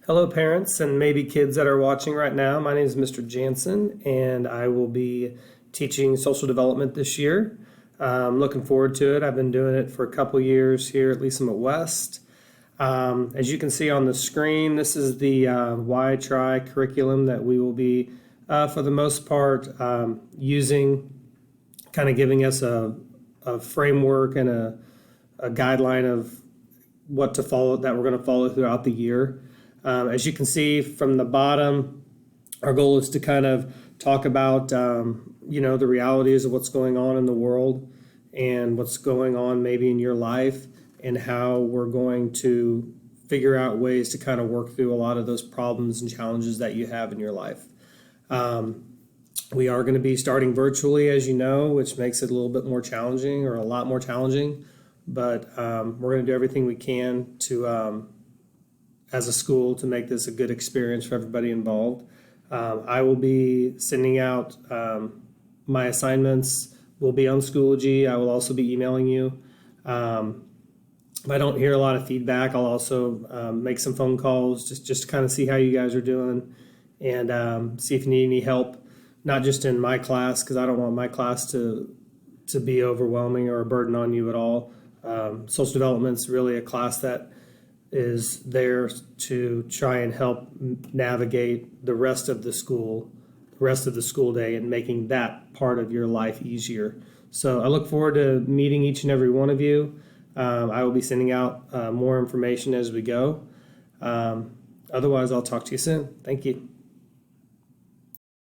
Hello, parents and maybe kids that are watching right now. My name is Mr. Jansen, and I will be teaching social development this year. I'm looking forward to it. I've been doing it for a couple years here at Lee Summit West. As you can see on the screen, this is the Why Try curriculum that we will be, for the most part, using, kind of giving us a framework and a guideline of what to follow, that we're going to follow throughout the year. As you can see from the bottom, our goal is to kind of talk about, the realities of what's going on in the world and what's going on maybe in your life, and how we're going to figure out ways to kind of work through a lot of those problems and challenges that you have in your life. We are going to be starting virtually, as you know, which makes it a little bit more challenging, or a lot more challenging, but we're going to do everything we can to as a school to make this a good experience for everybody involved. I will be sending out my assignments will be on Schoology. I will also be emailing you. If I don't hear a lot of feedback, I'll also make some phone calls just to kind of see how you guys are doing, and see if you need any help, not just in my class, because I don't want my class to be overwhelming or a burden on you at all. Social development is really a class that is there to try and help navigate the rest of the school day, and making that part of your life easier. So I look forward to meeting each and every one of you. I will be sending out more information as we go. Otherwise, I'll talk to you soon. Thank you.